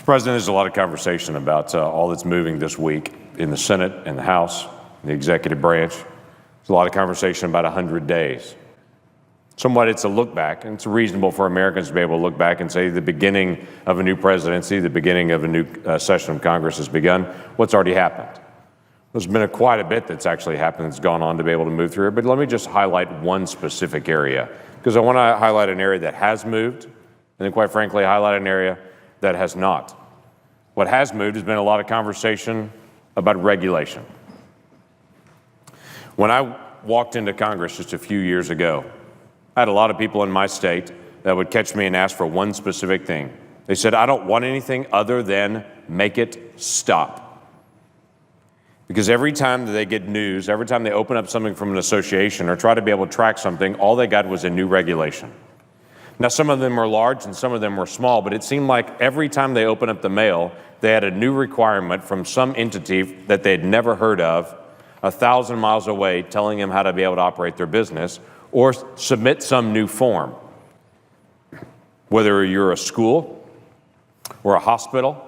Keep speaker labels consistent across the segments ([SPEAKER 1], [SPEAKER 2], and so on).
[SPEAKER 1] Mr. President, there's a lot of conversation about all that's moving this week in the Senate and the House, the executive branch. There's a lot of conversation about 100 days. Somewhat it's a look back, and it's reasonable for Americans to be able to look back and say the beginning of a new presidency, the beginning of a new session of Congress has begun. What's already happened? There's been quite a bit that's actually happened that's gone on to be able to move through it, but let me just highlight one specific area, because I want to highlight an area that has moved, and then quite frankly, highlight an area that has not. What has moved has been a lot of conversation about regulation. When I walked into Congress just a few years ago, I had a lot of people in my state that would catch me and ask for one specific thing. They said, I don't want anything other than make it stop. Because every time that they get news, every time they open up something from an association or try to be able to track something, all they got was a new regulation. Now, some of them were large and some of them were small, but it seemed like every time they opened up the mail, they had a new requirement from some entity that they'd never heard of, 1,000 miles away, telling them how to be able to operate their business or submit some new form. Whether you're a school or a hospital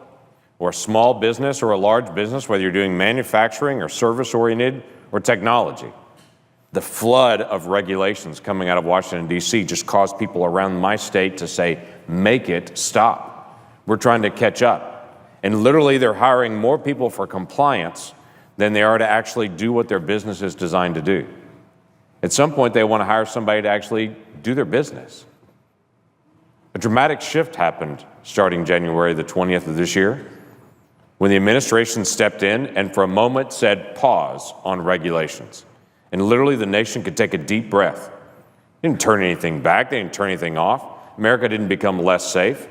[SPEAKER 1] or a small business or a large business, whether you're doing manufacturing or service-oriented or technology, the flood of regulations coming out of Washington, D.C. just caused people around my state to say, make it stop. We're trying to catch up. And literally, they're hiring more people for compliance than they are to actually do what their business is designed to do. At some point, they want to hire somebody to actually do their business. A dramatic shift happened starting January the 20th of this year when the administration stepped in and for a moment said pause on regulations. And literally the nation could take a deep breath. They didn't turn anything back. They didn't turn anything off. America didn't become less safe.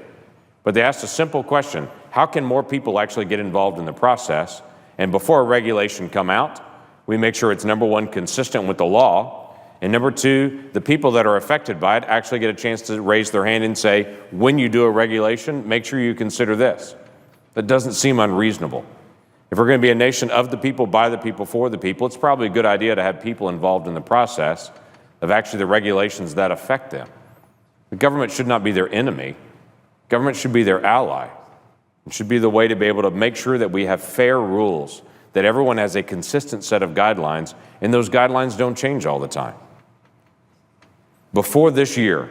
[SPEAKER 1] But they asked a simple question: how can more people actually get involved in the process? And before a regulation come out, we make sure it's, number one, consistent with the law, and number two, the people that are affected by it actually get a chance to raise their hand and say, when you do a regulation, make sure you consider this. That doesn't seem unreasonable. If we're going to be a nation of the people, by the people, for the people, it's probably a good idea to have people involved in the process of actually the regulations that affect them. The government should not be their enemy. Government should be their ally. It should be the way to be able to make sure that we have fair rules, that everyone has a consistent set of guidelines, and those guidelines don't change all the time. Before this year,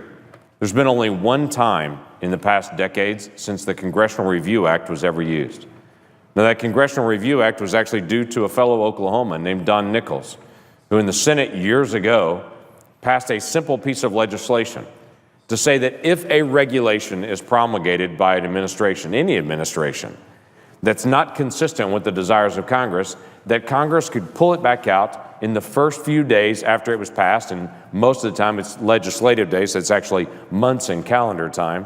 [SPEAKER 1] there's been only one time in the past decades since the Congressional Review Act was ever used. Now, that Congressional Review Act was actually due to a fellow Oklahoman named Don Nichols, who in the Senate years ago passed a simple piece of legislation to say that if a regulation is promulgated by an administration, any administration, that's not consistent with the desires of Congress, that Congress could pull it back out in the first few days after it was passed, and most of the time it's legislative days, so it's actually months in calendar time.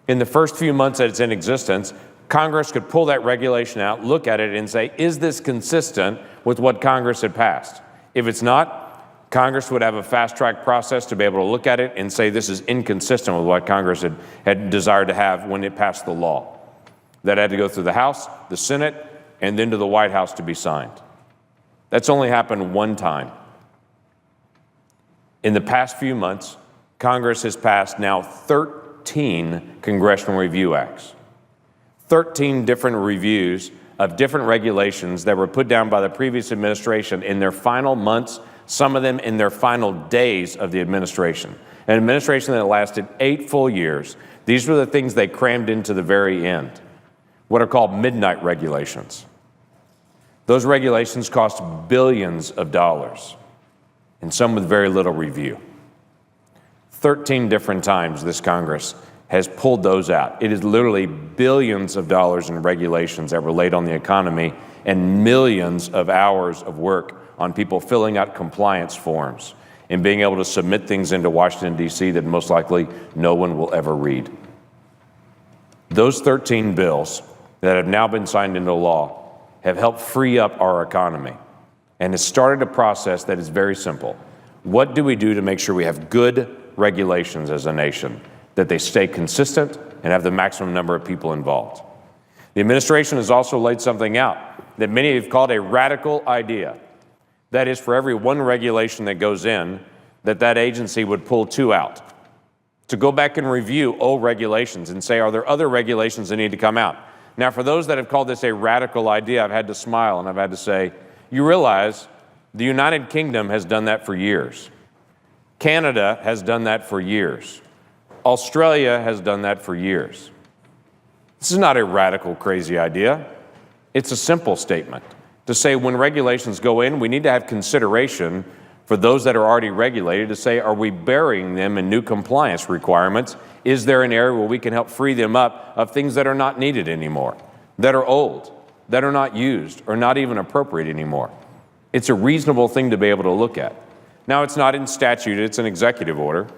[SPEAKER 1] In the first few months that it's in existence, Congress could pull that regulation out, look at it, and say, is this consistent with what Congress had passed? If it's not, Congress would have a fast-track process to be able to look at it and say this is inconsistent with what Congress had desired to have when it passed the law. That had to go through the House, the Senate, and then to the White House to be signed. That's only happened one time. In the past few months, Congress has passed now 13 Congressional Review Acts. 13 different reviews of different regulations that were put down by the previous administration in their final months, some of them in their final days of the administration. An administration that lasted 8 full years. These were the things they crammed into the very end, what are called midnight regulations. Those regulations cost billions of dollars, and some with very little review. 13 different times this Congress has pulled those out. It is literally billions of dollars in regulations that relate on the economy and millions of hours of work on people filling out compliance forms and being able to submit things into Washington, D.C. that most likely no one will ever read. Those 13 bills that have now been signed into law have helped free up our economy and has started a process that is very simple. What do we do to make sure we have good regulations as a nation, that they stay consistent and have the maximum number of people involved? The administration has also laid something out that many have called a radical idea. That is, for every one regulation that goes in, that agency would pull 2 out. to go back and review old regulations and say, are there other regulations that need to come out? Now, for those that have called this a radical idea, I've had to smile and I've had to say, you realize the United Kingdom has done that for years. Canada has done that for years. Australia has done that for years. This is not a radical, crazy idea. It's a simple statement to say when regulations go in, we need to have consideration for those that are already regulated to say, are we burying them in new compliance requirements? Is there an area where we can help free them up of things that are not needed anymore, that are old, that are not used, or not even appropriate anymore? It's a reasonable thing to be able to look at. Now, it's not in statute, it's an executive order,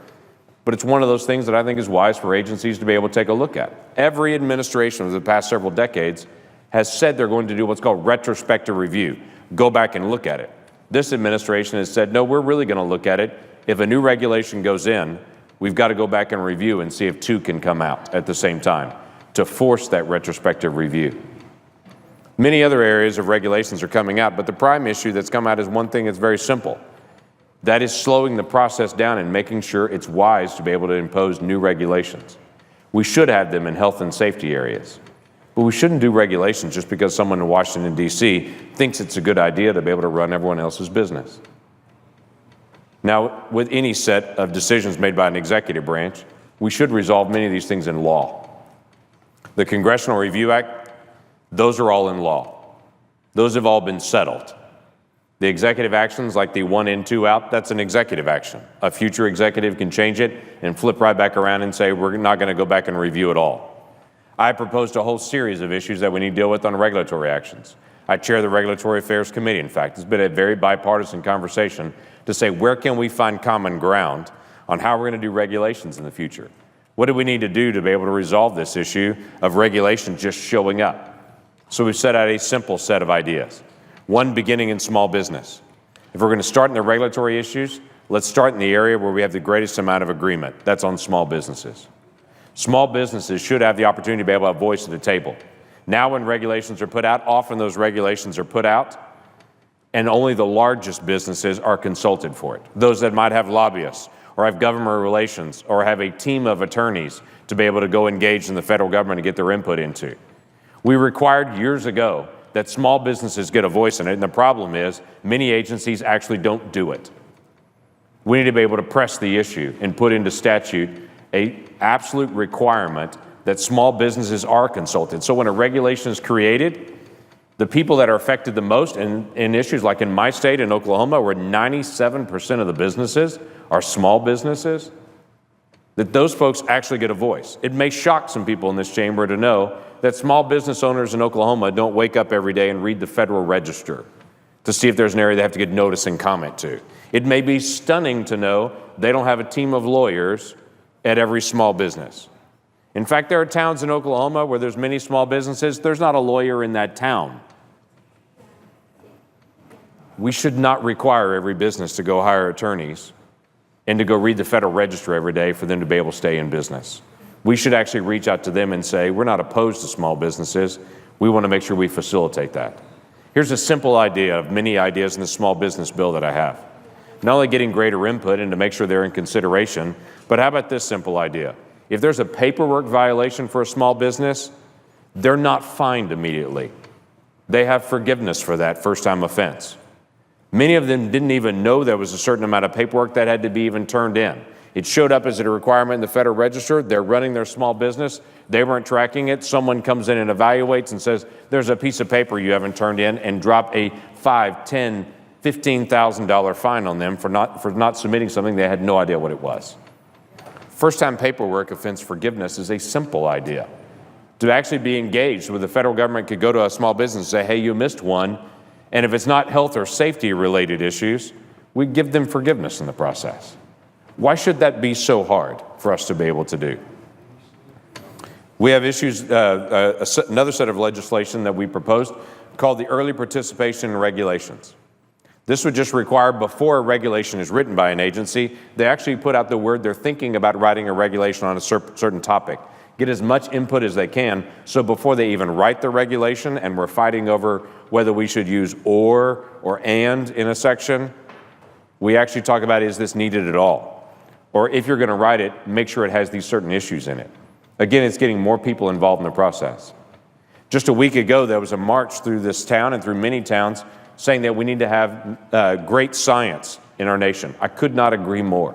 [SPEAKER 1] but it's one of those things that I think is wise for agencies to be able to take a look at. Every administration over the past several decades has said they're going to do what's called retrospective review, go back and look at it. This administration has said, no, we're really going to look at it. If a new regulation goes in, we've got to go back and review and see if two can come out at the same time to force that retrospective review. Many other areas of regulations are coming out, but the prime issue that's come out is one thing that's very simple. That is slowing the process down and making sure it's wise to be able to impose new regulations. We should have them in health and safety areas, but we shouldn't do regulations just because someone in Washington, D.C. thinks it's a good idea to be able to run everyone else's business. Now, with any set of decisions made by an executive branch, we should resolve many of these things in law. The Congressional Review Act, those are all in law. Those have all been settled. The executive actions like the 1 in, 2 out, that's an executive action. A future executive can change it and flip right back around and say, we're not going to go back and review it all. I proposed a whole series of issues that we need to deal with on regulatory actions. I chair the Regulatory Affairs Committee, in fact. It's been a very bipartisan conversation to say, where can we find common ground on how we're going to do regulations in the future? What do we need to do to be able to resolve this issue of regulation just showing up? So we've set out a simple set of ideas. One, beginning in small business. If we're going to start in the regulatory issues, let's start in the area where we have the greatest amount of agreement. That's on small businesses. Small businesses should have the opportunity to be able to have a voice at the table. Now when regulations are put out, often those regulations are put out and only the largest businesses are consulted for it. Those that might have lobbyists or have government relations or have a team of attorneys to be able to go engage in the federal government and get their input into. We required years ago that small businesses get a voice in it, and the problem is many agencies actually don't do it. We need to be able to press the issue and put into statute an absolute requirement that small businesses are consulted. So when a regulation is created, the people that are affected the most in issues like in my state, in Oklahoma, where 97% of the businesses are small businesses, that those folks actually get a voice. It may shock some people in this chamber to know that small business owners in Oklahoma don't wake up every day and read the Federal Register to see if there's an area they have to get notice and comment to. It may be stunning to know they don't have a team of lawyers at every small business. In fact, there are towns in Oklahoma where there's many small businesses, there's not a lawyer in that town. We should not require every business to go hire attorneys and to go read the Federal Register every day for them to be able to stay in business. We should actually reach out to them and say, we're not opposed to small businesses. We want to make sure we facilitate that. Here's a simple idea of many ideas in the small business bill that I have. Not only getting greater input and to make sure they're in consideration, but how about this simple idea? If there's a paperwork violation for a small business, they're not fined immediately. They have forgiveness for that first-time offense. Many of them didn't even know there was a certain amount of paperwork that had to be even turned in. It showed up as a requirement in the Federal Register. They're running their small business. They weren't tracking it. Someone comes in and evaluates and says, there's a piece of paper you haven't turned in, and drop a $5,000, $10,000, $15,000 fine on them for not submitting something they had no idea what it was. First-time paperwork offense forgiveness is a simple idea. To actually be engaged with the federal government could go to a small business and say, hey, you missed one, and if it's not health or safety related issues, we give them forgiveness in the process. Why should that be so hard for us to be able to do? We have issues, another set of legislation that we proposed called the Early Participation in Regulations. This would just require, before a regulation is written by an agency, they actually put out the word they're thinking about writing a regulation on a certain topic. Get as much input as they can, so before they even write the regulation and we're fighting over whether we should use or and in a section, we actually talk about, is this needed at all? or if you're going to write it, make sure it has these certain issues in it. Again, it's getting more people involved in the process. Just a week ago, there was a march through this town and through many towns saying that we need to have great science in our nation. I could not agree more.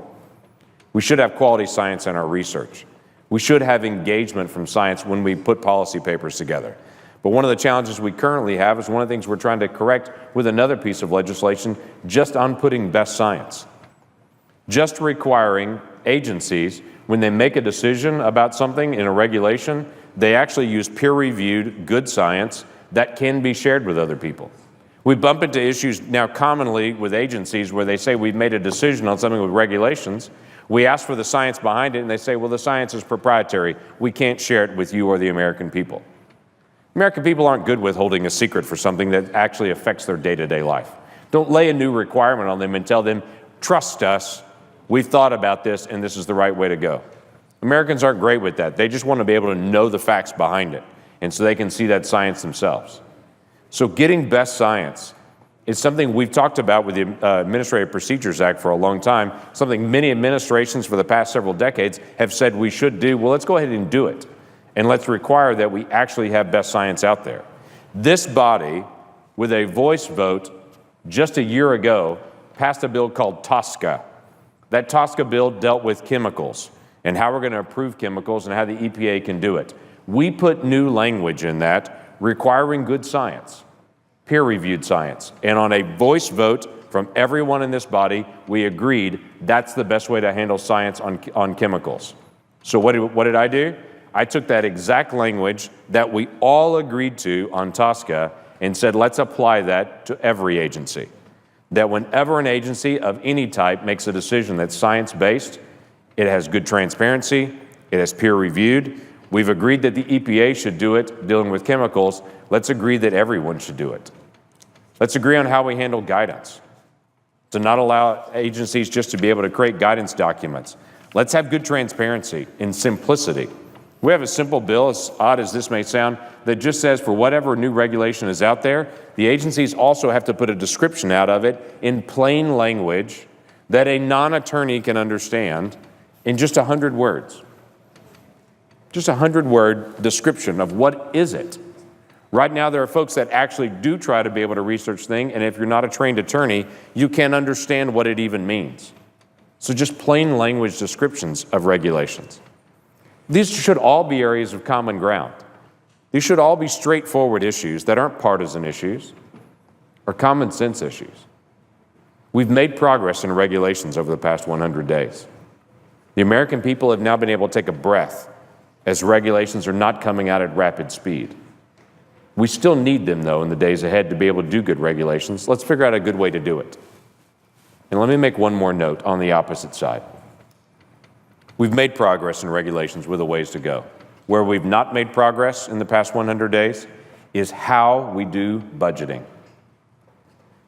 [SPEAKER 1] We should have quality science in our research. We should have engagement from science when we put policy papers together. But one of the challenges we currently have is one of the things we're trying to correct with another piece of legislation just on putting best science. Just requiring agencies, when they make a decision about something in a regulation, they actually use peer-reviewed good science that can be shared with other people. We bump into issues now commonly with agencies where they say we've made a decision on something with regulations. We ask for the science behind it, and they say, well, the science is proprietary. We can't share it with you or the American people. American people aren't good with holding a secret for something that actually affects their day-to-day life. Don't lay a new requirement on them and tell them, trust us, we've thought about this, and this is the right way to go. Americans aren't great with that. They just want to be able to know the facts behind it, and so they can see that science themselves. So getting best science is something we've talked about with the Administrative Procedures Act for a long time, something many administrations for the past several decades have said we should do. Well, let's go ahead and do it, and let's require that we actually have best science out there. This body, with a voice vote just a year ago, passed a bill called TSCA. That TSCA bill dealt with chemicals and how we're going to approve chemicals and how the EPA can do it. We put new language in that requiring good science, peer-reviewed science. And on a voice vote from everyone in this body, we agreed that's the best way to handle science on chemicals. So what did I do? I took that exact language that we all agreed to on TSCA and said, let's apply that to every agency. That whenever an agency of any type makes a decision that's science-based, it has good transparency, it has peer-reviewed. We've agreed that the EPA should do it dealing with chemicals. Let's agree that everyone should do it. Let's agree on how we handle guidance, to not allow agencies just to be able to create guidance documents. Let's have good transparency and simplicity. We have a simple bill, as odd as this may sound, that just says for whatever new regulation is out there, the agencies also have to put a description out of it in plain language that a non-attorney can understand in just 100 words. Just a 100-word description of what is it. Right now, there are folks that actually do try to be able to research things, and if you're not a trained attorney, you can't understand what it even means. So just plain language descriptions of regulations. These should all be areas of common ground. These should all be straightforward issues that aren't partisan issues or common sense issues. We've made progress in regulations over the past 100 days. The American people have now been able to take a breath as regulations are not coming out at rapid speed. We still need them, though, in the days ahead to be able to do good regulations. Let's figure out a good way to do it. And let me make one more note on the opposite side. We've made progress in regulations with a ways to go. Where we've not made progress in the past 100 days is how we do budgeting.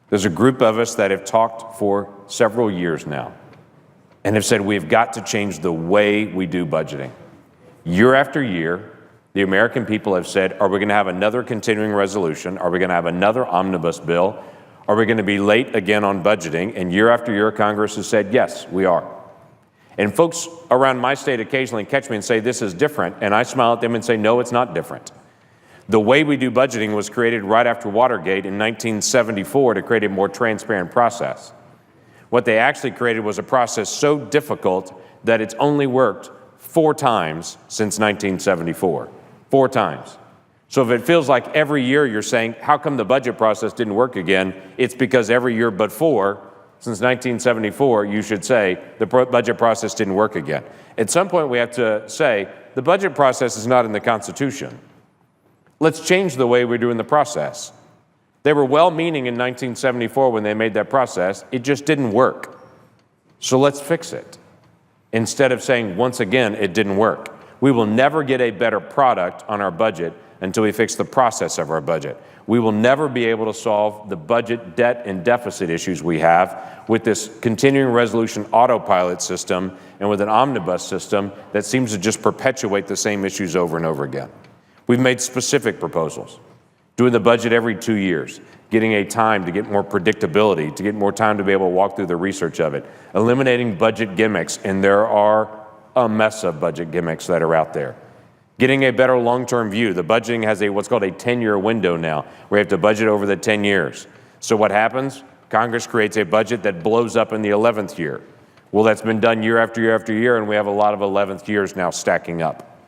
[SPEAKER 1] There's a group of us that have talked for several years now and have said we've got to change the way we do budgeting. Year after year, the American people have said, are we going to have another continuing resolution? Are we going to have another omnibus bill? Are we going to be late again on budgeting? And year after year, Congress has said, yes, we are. And folks around my state occasionally catch me and say, this is different. And I smile at them and say, no, it's not different. The way we do budgeting was created right after Watergate in 1974 to create a more transparent process. What they actually created was a process so difficult that it's only worked 4 times since 1974. 4 times. So if it feels like every year you're saying, how come the budget process didn't work again? It's because every year but 4, since 1974, you should say the budget process didn't work again. At some point we have to say, the budget process is not in the Constitution. Let's change the way we're doing the process. They were well-meaning in 1974 when they made that process. It just didn't work. So let's fix it. Instead of saying, once again, it didn't work. We will never get a better product on our budget until we fix the process of our budget. We will never be able to solve the budget debt and deficit issues we have with this continuing resolution autopilot system and with an omnibus system that seems to just perpetuate the same issues over and over again. We've made specific proposals doing the budget every 2 years, getting a time to get more predictability, to get more time to be able to walk through the research of it, eliminating budget gimmicks, and there are a mess of budget gimmicks that are out there. Getting a better long-term view. The budgeting has what's called a 10-year window now, where you have to budget over the 10 years. So what happens? Congress creates a budget that blows up in the 11th year. Well, that's been done year after year after year, and we have a lot of 11th years now stacking up,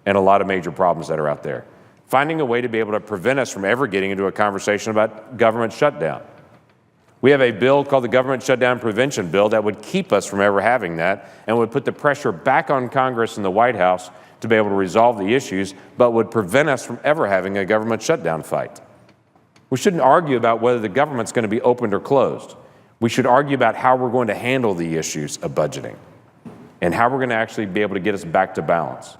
[SPEAKER 1] and a lot of major problems that are out there. Finding a way to be able to prevent us from ever getting into a conversation about government shutdown. We have a bill called the Government Shutdown Prevention Bill that would keep us from ever having that and would put the pressure back on Congress and the White House to be able to resolve the issues, but would prevent us from ever having a government shutdown fight. We shouldn't argue about whether the government's going to be opened or closed. We should argue about how we're going to handle the issues of budgeting and how we're going to actually be able to get us back to balance.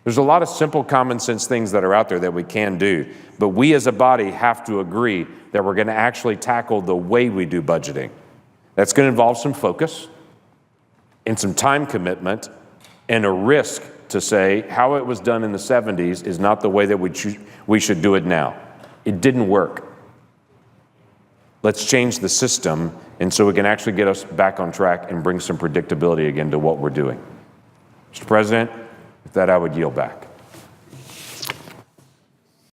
[SPEAKER 1] There's a lot of simple common sense things that are out there that we can do, but we as a body have to agree that we're going to actually tackle the way we do budgeting. That's going to involve some focus and some time commitment and a risk to say how it was done in the 70s is not the way that we should do it now. It didn't work. Let's change the system and so we can actually get us back on track and bring some predictability again to what we're doing. Mr. President, with that, I would yield back.